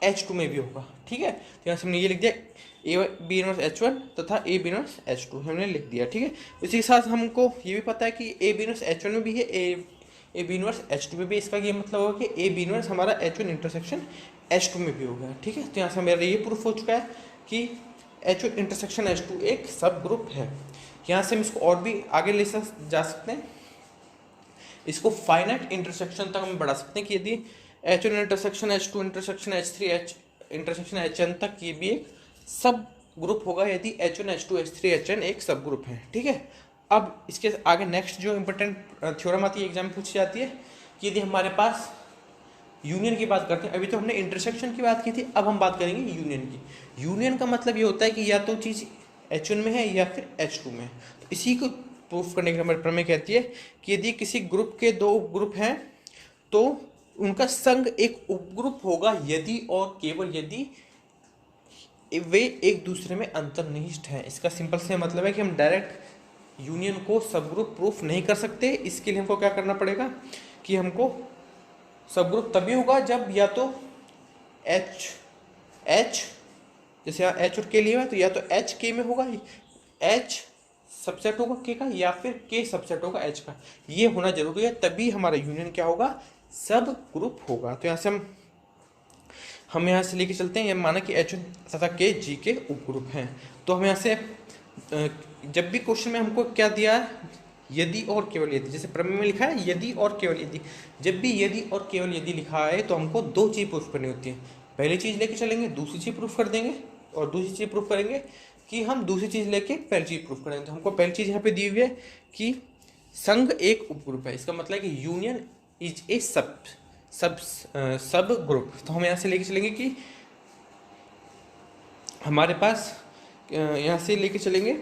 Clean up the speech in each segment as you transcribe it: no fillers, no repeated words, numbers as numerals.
H2 में भी होगा। ठीक है, तो यहाँ से हमने ये लिख दिया ए बी इनवर्स H1 तथा ए बी इनवर्स H2 हमने लिख दिया। ठीक है, इसी के साथ हमको ये भी पता है कि ए बी इनवर्स H1 में भी है, ए बी इनवर्स H2 में भी। इसका ये मतलब होगा कि ए बी इनवर्स हमारा H1 इंटरसेक्शन H2 में भी होगा। ठीक है, तो यहाँ से मेरा ये प्रूफ हो चुका है कि H1 इंटरसेक्शन H2 एक सब ग्रुप है। यहाँ से हम इसको और भी आगे ले जा सकते हैं, इसको फाइनाइट इंटरसेक्शन तक हम बढ़ा सकते हैं कि यदि H1 intersection H2 intersection H3 H intersection Hn तक ये भी एक सब ग्रुप होगा यदि H1 H2 H3 Hn एक सब ग्रुप है। ठीक है, अब इसके आगे नेक्स्ट जो इंपॉर्टेंट थ्योरम आती है, एग्जाम में पूछी जाती है कि यदि हमारे पास यूनियन की बात करते हैं, अभी तो हमने इंटरसेक्शन की बात की थी, अब हम बात करेंगे यूनियन की। यूनियन का मतलब ये होता है कि या तो चीज़ H1 में है या फिर H2 में है। तो इसी को प्रूफ करने के हमारे प्रमेय कहती है कि यदि किसी ग्रुप के दो उपग्रुप हैं तो उनका संघ एक उपग्रुप होगा यदि और केवल यदि वे एक दूसरे में अंतर्निहित हैं। इसका सिंपल से मतलब है कि हम डायरेक्ट यूनियन को सब ग्रुप प्रूफ नहीं कर सकते। इसके लिए हमको क्या करना पड़ेगा कि हमको सब ग्रुप तभी होगा जब या तो H जैसे यहाँ H और K लिए हुआ है तो या तो H K में होगा, H सबसेट होगा K का, या फिर K सबसेट होगा H का। ये होना जरूरी है, तभी हमारा यूनियन क्या होगा, सब ग्रुप होगा। तो यहाँ से हम यहाँ से लेके चलते हैं, ये माना कि H तथा K G के उपग्रुप हैं। तो हम यहाँ से जब भी क्वेश्चन में हमको क्या दिया है, यदि और केवल यदि, जैसे प्रमेय में लिखा है यदि और केवल यदि, जब भी यदि और केवल यदि लिखा है तो हमको दो चीज़ प्रूफ करनी होती है। पहली चीज़ लेके चलेंगे, दूसरी चीज़ प्रूफ कर देंगे, और दूसरी चीज़ प्रूफ करेंगे कि हम दूसरी चीज़ लेके पहली चीज़ प्रूफ करेंगे। तो हमको पहली चीज़ यहाँ पे दी हुई है कि संघ एक उपग्रुप है, इसका मतलब है कि यूनियन इज ए सब ग्रुप। तो हम यहाँ से लेके चलेंगे कि हमारे पास यहाँ से लेके चलेंगे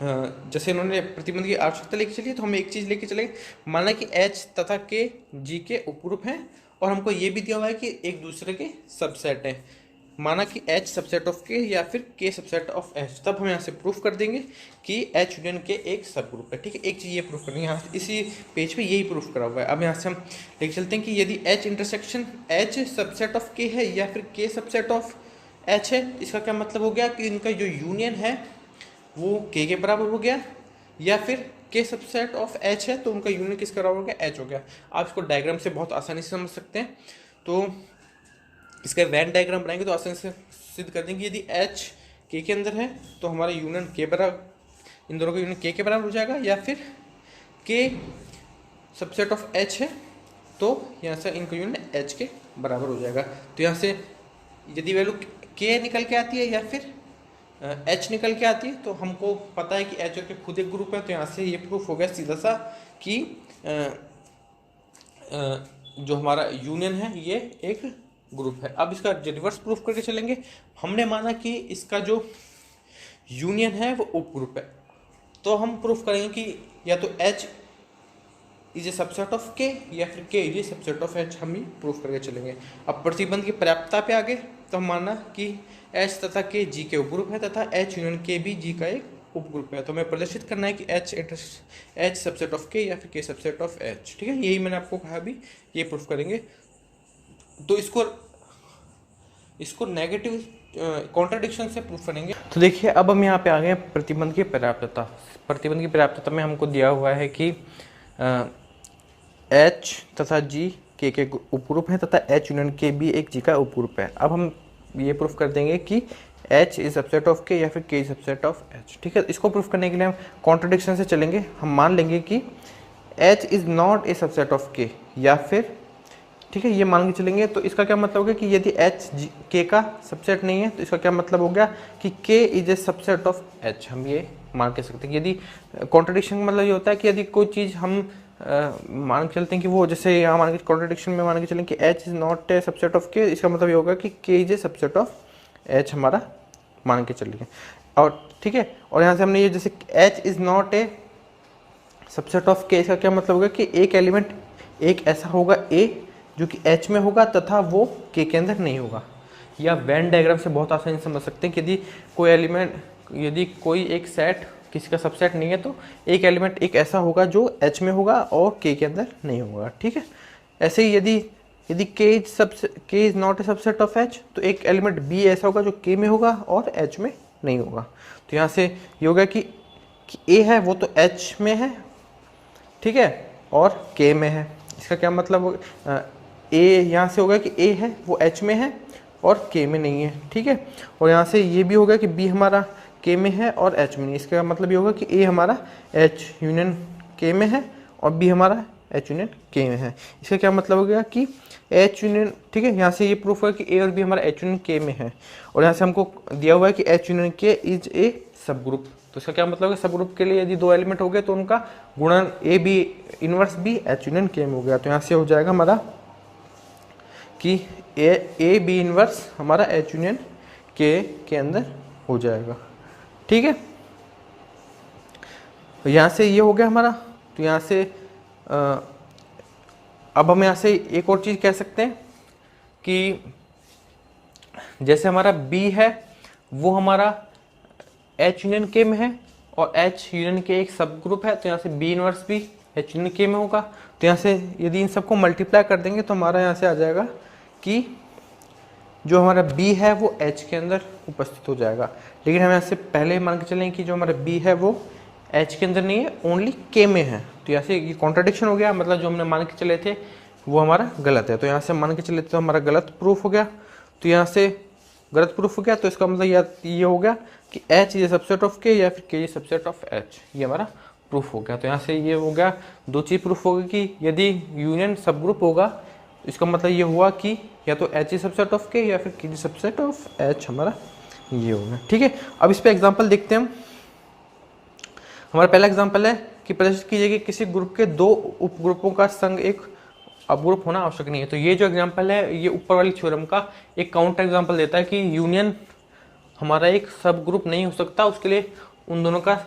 जैसे इन्होंने प्रतिबंध की आवश्यकता लेके चली, तो हम एक चीज़ लेके चलेंगे, माना कि H तथा K G के उपग्रुप हैं और हमको ये भी दिया हुआ है कि एक दूसरे के सबसेट हैं, माना कि H सबसेट ऑफ K या फिर K सबसेट ऑफ H। तब हम यहाँ से प्रूफ कर देंगे कि H यूनियन के एक सब ग्रुप है। ठीक है, एक चीज़ ये प्रूफ करनी है, यहाँ इसी पेज पे यही प्रूफ करा हुआ है। अब यहाँ से हम लेके चलते हैं कि यदि H intersection H subset of K है या फिर K सबसेट ऑफ H है, इसका क्या मतलब हो गया कि इनका जो यूनियन है वो K के बराबर हो गया, या फिर K सबसेट ऑफ H है तो उनका यूनियन किसके बराबर हो गया, H हो गया। आप इसको डायग्राम से बहुत आसानी से समझ सकते हैं। तो इसका वेन डायग्राम बनाएंगे तो आसानी से सिद्ध कर देंगे, यदि H K के अंदर है तो हमारा यूनियन K बराबर, इन दोनों का यूनियन K के बराबर हो जाएगा, या फिर K सबसेट ऑफ H है तो यहाँ से इनका यूनियन H के बराबर हो जाएगा। तो यहाँ से यदि वैल्यू K निकल के आती है या फिर H निकल के आती है तो हमको पता है कि H और K खुद एक ग्रुप है। तो यहाँ से ये प्रूफ हो गया सीधा सा कि जो हमारा यूनियन है ये एक ग्रुप है। अब इसका रिवर्स प्रूफ करके चलेंगे। हमने माना कि इसका जो यूनियन है वो उप ग्रुप है, तो हम प्रूफ करेंगे कि या तो H is a subset of K या फिर K is a subset of H, हम ही प्रूफ करके चलेंगे। अब प्रतिबंध की पर्याप्तता पे आगे तो हम माना कि H तथा K G के उपग्रुप है तथा H यूनियन K भी G का एक उपग्रुप है। तो हमें प्रदर्शित करना है कि H सबसेट ऑफ K या फिर K सबसेट ऑफ H। ठीक है, यही मैंने आपको कहा अभी, ये प्रूफ करेंगे। तो इसको नेगेटिव कॉन्ट्राडिक्शन से प्रूफ करेंगे। तो देखिए अब हम यहाँ पे आ गए प्रतिबंध की पर्याप्तता। प्रतिबंध की पर्याप्तता में हमको दिया हुआ है कि H तथा G K के उपग्रुप है तथा H यूनियन K भी एक G का उपग्रुप है। अब हम ये प्रूफ कर देंगे कि H is subset of K या फिर K is subset of H। ठीक है, इसको प्रूफ करने के लिए हम कॉन्ट्रडिक्शन से चलेंगे। हम मान लेंगे कि H is not a subset of K, या फिर ठीक है ये मान के चलेंगे। तो इसका क्या मतलब हो गया कि यदि H K का सबसेट नहीं है तो इसका क्या मतलब हो गया कि K is a subset of H। हम ये मान के सकते हैं। यदि कॉन्ट्रडिक्शन का मतलब ये होता है कि यदि कोई चीज़ हम मान के चलते हैं कि वो, जैसे यहाँ मान के कॉन्ट्रडिक्शन में मान के चलें कि H is not a subset of K, इसका मतलब ये होगा कि K is a subset of H हमारा मान के चलिए। और ठीक है, और यहाँ से हमने ये जैसे H is not a subset of K, इसका क्या मतलब होगा कि एक एलिमेंट एक ऐसा होगा A जो कि H में होगा तथा वो K के अंदर नहीं होगा। या वेन डायग्राम से बहुत आसानी से समझ सकते हैं कि यदि कोई एलिमेंट, यदि कोई एक सेट किसी का सबसेट नहीं है तो एक एलिमेंट एक ऐसा होगा जो H में होगा और K के अंदर नहीं होगा, ठीक है। ऐसे ही यदि यदि K is not a subset of H तो एक एलिमेंट B ऐसा होगा जो K में होगा और H में नहीं होगा। तो यहाँ से ये होगा कि A है वो तो H में है, ठीक है, और K में है। इसका क्या मतलब, A यहाँ से होगा कि A है वो H में है और K में नहीं है, ठीक है। और यहाँ से ये भी होगा कि B हमारा K में है और H में नहीं। इसका मतलब ये होगा कि A हमारा H यूनियन K में है और B हमारा H यूनियन K में है। इसका क्या मतलब हो गया कि H यूनियन, ठीक है, यहाँ से ये प्रूफ हुआ कि A और B हमारा H यूनियन K में है। और यहाँ से हमको दिया हुआ है कि H union K is a सब ग्रुप। तो इसका क्या मतलब है, सब ग्रुप के लिए यदि दो एलिमेंट हो गए तो उनका गुणन A B inverse B H union K में हो गया। तो यहाँ से हो जाएगा हमारा कि ए बी इनवर्स हमारा H यूनियन के अंदर हो जाएगा, ठीक है। तो यहाँ से ये हो गया हमारा। तो यहाँ से अब हम यहाँ से एक और चीज़ कह सकते हैं कि जैसे हमारा B है वो हमारा H यूनियन K में है और H यूनियन K एक सब ग्रुप है, तो यहाँ से B इनवर्स भी H यूनियन K में होगा। तो यहाँ से यदि इन सबको मल्टीप्लाई कर देंगे तो हमारा यहाँ से आ जाएगा कि जो हमारा B है वो H के अंदर उपस्थित हो जाएगा। लेकिन हम यहाँ से पहले मान के चलें कि जो हमारा B है वो H के अंदर नहीं है, ओनली K में है। तो यहाँ से ये कॉन्ट्राडिक्शन हो गया, मतलब जो हमने मान के चले थे वो हमारा गलत है। तो यहाँ से मान के चले थे तो हमारा गलत प्रूफ हो गया। तो यहाँ से गलत प्रूफ हो गया, तो इसका मतलब ये हो गया कि H is subset of K या फिर K is subset of H, ये हमारा प्रूफ हो गया। तो यहाँ से ये हो गया, दो चीज़ प्रूफ हो गई कि यदि यूनियन सब ग्रुप होगा इसका मतलब ये हुआ कि या तो H is subset of K या फिर K is subset of H, हमारा ये होगा, ठीक है। अब इस पे एग्जांपल देखते हैं हम। हमारा पहला एग्जांपल है कि प्रदर्शित कीजिए कि किसी ग्रुप के दो उपग्रुपों का संग एक अपग्रुप होना आवश्यक नहीं है। तो ये जो एग्जांपल है ये ऊपर वाली थ्योरम का एक काउंटर एग्जांपल देता है कि यूनियन हमारा एक सब ग्रुप नहीं हो सकता, उसके लिए उन दोनों का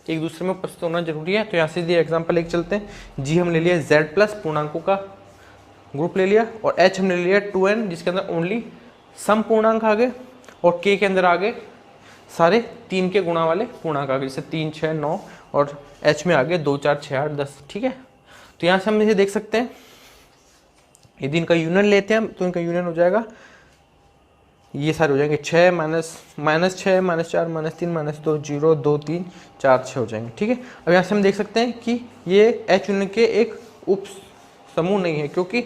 एक दूसरे में उपस्थित होना जरूरी है। तो यहाँ से एग्जाम्पल एक चलते हैं। जी हम ले लिया Z प्लस पूर्णांकों का ग्रुप ले लिया और H हमने ले लिया 2n जिसके अंदर ओनली सम पूर्णांक आ गए और K के अंदर आ गए सारे 3 के गुणा वाले पूर्णांक आ गए, जैसे 3 6 9 और H में आ गए 2 4 6 8 10, ठीक है। तो यहाँ से हम इसे देख सकते हैं, यदि इनका यूनियन लेते हैं हम तो इनका यूनियन हो जाएगा, ये सारे हो जाएंगे 6 माइनस -6 -4 -3 -2 0 2 3 4 6 हो जाएंगे, ठीक है। अब यहाँ से हम देख सकते हैं कि ये H यूनियन के एक उप समूह नहीं है, क्योंकि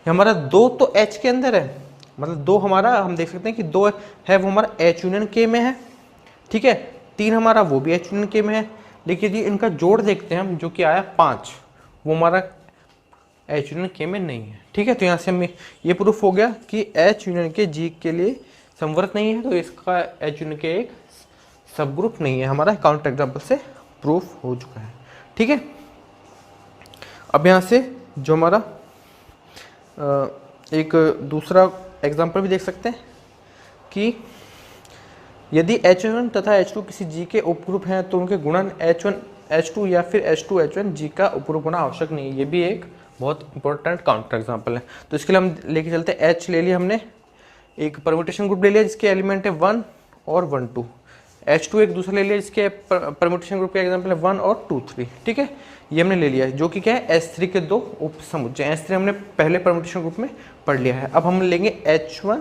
हमारा 2 तो H के अंदर है, मतलब 2 हमारा हम देख सकते हैं कि 2 है वो हमारा H यूनियन K में है, ठीक है। 3 हमारा वो भी H यूनियन K में है। लेकिन यदि इनका जोड़ देखते हैं हम जो कि आया 5, वो हमारा H यूनियन K में नहीं है, ठीक है। तो यहाँ से हमें ये प्रूफ हो गया कि H यूनियन K G के लिए समवर्त नहीं है, तो इसका H यूनियन K एक सब ग्रुप नहीं है, हमारा काउंटर एग्जाम्पल से प्रूफ हो चुका है, ठीक है। अब यहाँ से जो हमारा एक दूसरा एग्जाम्पल भी देख सकते हैं कि यदि H1 तथा H2 किसी G के उपग्रुप हैं तो उनके गुणन H1 H2 या फिर H2 H1 G का उपग्रुप होना आवश्यक नहीं है। ये भी एक बहुत इंपॉर्टेंट काउंटर एग्जाम्पल है। तो इसके लिए हम लेके चलते हैं, H ले लिया हमने, एक परम्यूटेशन ग्रुप ले लिया जिसके एलिमेंट है 1 और 1 2। H2 एक दूसरा ले लिया जिसके परम्यूटेशन ग्रुप के एग्जाम्पल है 1 और 2 3, ठीक है। ये हमने ले लिया है जो कि क्या है S3 के दो उप समुच्चय। S3 हमने पहले परम्यूटेशन ग्रुप में पढ़ लिया है। अब हम लेंगे H1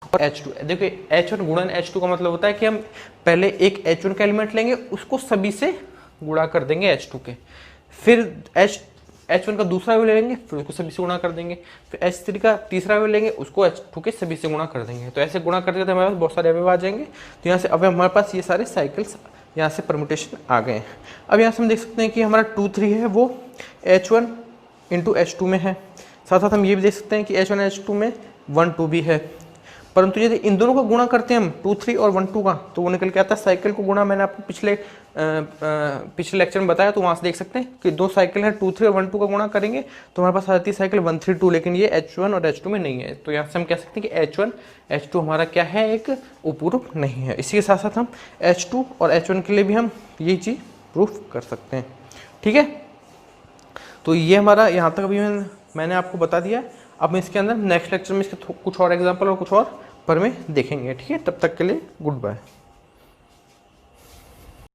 और H2। देखिए H1 गुणन H2 का मतलब होता है कि हम पहले एक H1 का एलिमेंट लेंगे उसको सभी से गुणा कर देंगे H2 के, फिर H1 का दूसरा वे लेंगे फिर उसको सभी से गुणा कर देंगे, फिर H3 का तीसरा वे लेंगे उसको H2 के सभी से गुणा कर देंगे। तो ऐसे गुणा करते करते हमारे पास बहुत सारे अवयव आ जाएंगे। तो यहाँ से अब हमारे पास ये सारे साइकिल्स यहाँ से परम्यूटेशन आ गए हैं। अब यहाँ से हम देख सकते हैं कि हमारा 2 3 है वो H1 इंटू H2 में है, साथ साथ हम ये भी देख सकते हैं कि H1 H2 में 1 2 भी है। परंतु यदि इन दोनों का गुणा करते हैं हम 2 3 और 1 2 का तो वो निकल के आता है साइकिल को गुणा। मैंने आपको पिछले लेक्चर में बताया, तो वहाँ से देख सकते हैं कि दो साइकिल है 2 3 और 1 2 का गुणा करेंगे तो हमारे पास आ जाती है साइकिल 1 3 2, लेकिन ये H1 और H2 में नहीं है। तो यहाँ से हम कह सकते हैं कि H1 H2 हमारा क्या है, एक उपग्रुप नहीं है। इसी के साथ साथ हम H2 और H1 के लिए भी हम ये चीज़ प्रूफ कर सकते हैं, ठीक है। तो ये हमारा यहाँ तक अभी मैंने आपको बता दिया। अब इसके अंदर नेक्स्ट लेक्चर में इसके कुछ और एग्जाम्पल और कुछ और पर में देखेंगे, ठीक है। तब तक के लिए गुड बाय।